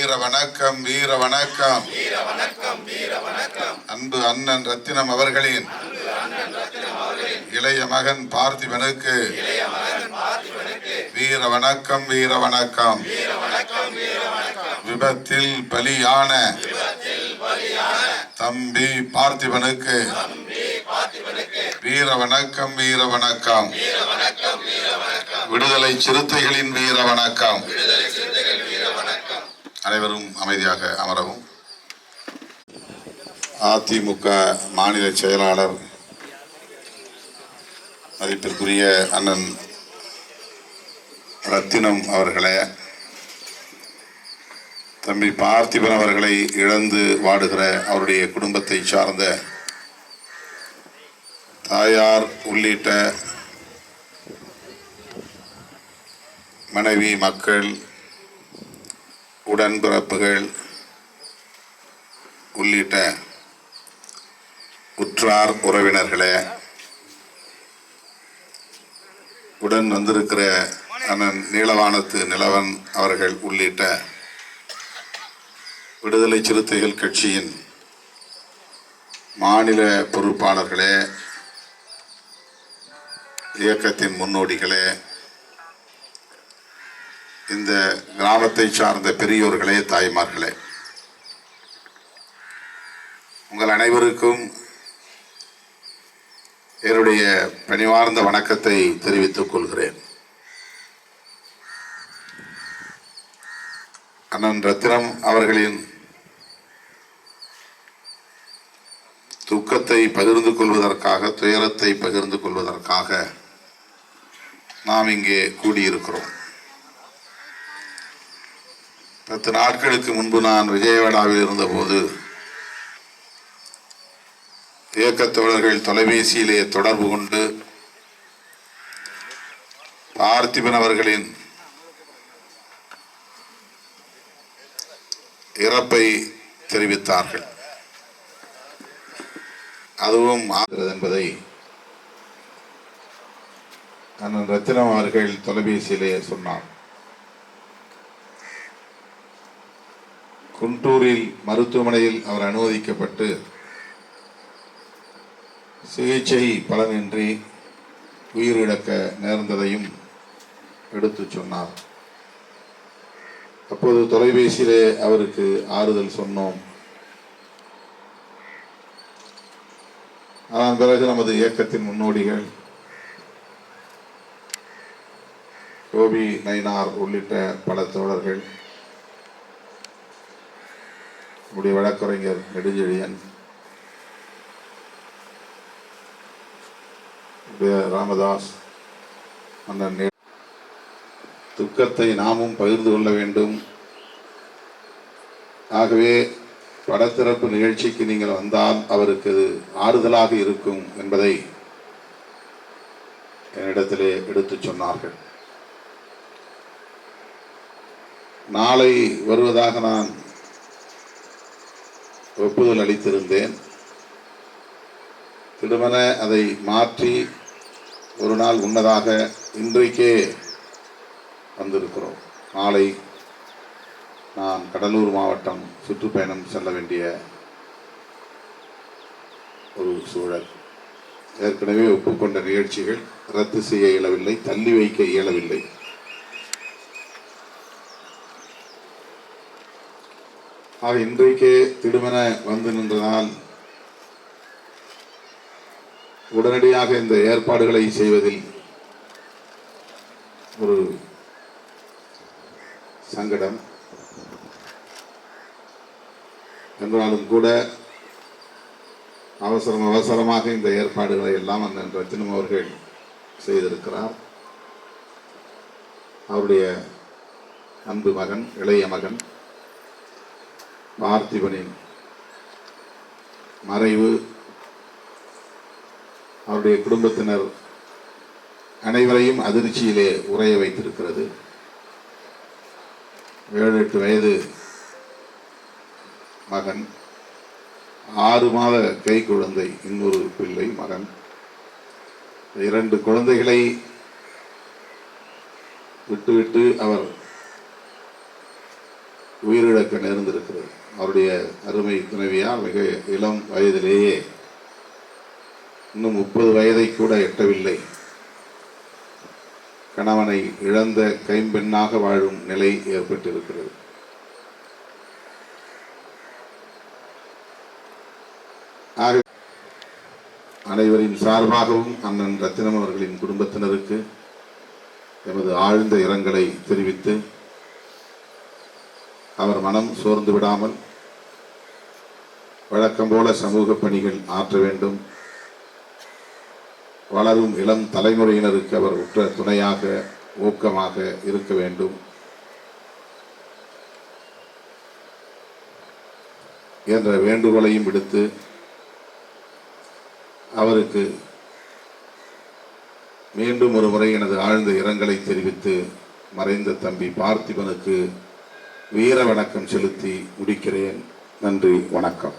வீர வணக்கம் வீர வணக்கம் அன்பு அண்ணன் ரத்தினம் அவர்களின் இளைய மகன் பார்த்திபனுக்கு வீர வணக்கம் வீர வணக்கம். விபத்தில் பலியான தம்பி பார்த்திபனுக்கு வீர வணக்கம் வீர வணக்கம். விடுதலை சிறுத்தைகளின் வீர வணக்கம். அனைவரும் அமைதியாக அமரவும். அதிமுக மாநில செயலாளர் மதிப்பிற்குரிய அண்ணன் ரத்தினம் அவர்களே, தம்பி பார்த்திபன் அவர்களை இழந்து வாடுகிற அவருடைய குடும்பத்தை சார்ந்த தாயார் உள்ளிட்ட மனைவி, மக்கள், உடன்பிறப்புகள் உள்ளிட்ட உற்றார் உறவினர்களே, உடன் வந்திருக்கிற அண்ணன் நீலவானத்து நிலவன் அவர்கள் உள்ளிட்ட விடுதலை சிறுத்தைகள் கட்சியின் மாநில பொறுப்பாளர்களே, இயக்கத்தின் முன்னோடிகளே, இந்த கிராமத்தை சார்ந்த பெரியோர்களே, தாய்மார்களே, உங்கள் அனைவருக்கும் என்னுடைய பணிவார்ந்த வணக்கத்தை தெரிவித்துக் கொள்கிறேன். அண்ணன் ரத்தினம் அவர்களின் துக்கத்தை பகிர்ந்து கொள்வதற்காக, துயரத்தை பகிர்ந்து கொள்வதற்காக நாம் இங்கே கூடியிருக்கிறோம். 10 நாட்களுக்கு முன்பு நான் விஜயவாடாவில் இருந்தபோது இயக்கத் தோழர்கள் தொலைபேசியிலே தொடர்பு கொண்டு பார்த்திபன் அவர்களின் இறப்பை தெரிவித்தார்கள். அதுவும் என்பதை அண்ணன் ரத்தினம் அவர்கள் தொலைபேசியிலே சொன்னார். குண்டூரில் மருத்துவமனையில் அவர் அனுமதிக்கப்பட்டு சிகிச்சை பலனின்றி உயிரிழக்க நேர்ந்ததையும் எடுத்து சொன்னார். அப்போது தொலைபேசியிலே அவருக்கு ஆறுதல் சொன்னோம். அதன் பிறகு நமது இயக்கத்தின் முன்னோடிகள் கோபி நயினார் உள்ளிட்ட பல தோழர்கள், நம்முடைய வழக்கறிஞர் நெடுஞ்செழியன், ராமதாஸ், அண்ணன் துக்கத்தை நாமும் பகிர்ந்து கொள்ள வேண்டும். ஆகவே படத்திறப்பு நிகழ்ச்சிக்கு நீங்கள் வந்தால் அவருக்கு ஆறுதலாக இருக்கும் என்பதை என்னிடத்திலே எடுத்துச் சொன்னார்கள். நாளை வருவதாக நான் ஒப்புதல் அளித்திருந்தேன். திடுமென அதை மாற்றி ஒரு நாள் முன்னதாக இன்றைக்கே வந்திருக்கிறோம். நாளை நான் கடலூர் மாவட்டம் சுற்றுப்பயணம் செல்ல வேண்டிய ஒரு சூழல். ஏற்கனவே ஒப்புக்கொண்ட நிகழ்ச்சிகள் ரத்து செய்ய இயலவில்லை, தள்ளி வைக்க இயலவில்லை. ஆக இன்றைக்கே திடுமென வந்து நின்றதால் உடனடியாக இந்த ஏற்பாடுகளை செய்வதில் ஒரு சங்கடம் என்றாலும் கூட அவசரமாக இந்த ஏற்பாடுகளை எல்லாம் அண்ணன் ரத்தினம் அவர்கள் செய்திருக்கிறார். அவருடைய அன்பு மகன், இளைய மகன் பார்த்திபனின் மறைவு அவருடைய குடும்பத்தினர் அனைவரையும் அதிர்ச்சியிலே உறைய வைத்திருக்கிறது. 7-8 வயது மகன், 6 மாத கை குழந்தை, இன்னொரு பிள்ளை மகன், 2 குழந்தைகளை விட்டுவிட்டு அவர் உயிரிழக்க நேர்ந்திருக்கிறது. அவருடைய அருமை துணைவியார் மிக இளம் வயதிலேயே, இன்னும் 30 வயதை கூட எட்டவில்லை, கணவனை இழந்த கைம்பெண்ணாக வாழும் நிலை ஏற்பட்டிருக்கிறது. ஆக அனைவரின் சார்பாகவும் அண்ணன் ரத்தினம் அவர்களின் குடும்பத்தினருக்கு எமது ஆழ்ந்த இரங்கலை தெரிவித்து, அவர் மனம் சோர்ந்து விடாமல் வழக்கம் போல சமூக பணிகள் ஆற்ற வேண்டும், வளரும் இளம் தலைமுறையினருக்கு அவர் உற்ற துணையாக ஊக்கமாக இருக்க வேண்டும் என்ற வேண்டுகோளையும் விடுத்து, அவருக்கு மீண்டும் ஒரு முறை எனது ஆழ்ந்த இரங்கலை தெரிவித்து மறைந்த தம்பி பார்த்திபனுக்கு வீர வணக்கம் செலுத்தி முடிக்கிறேன். நன்றி, வணக்கம்.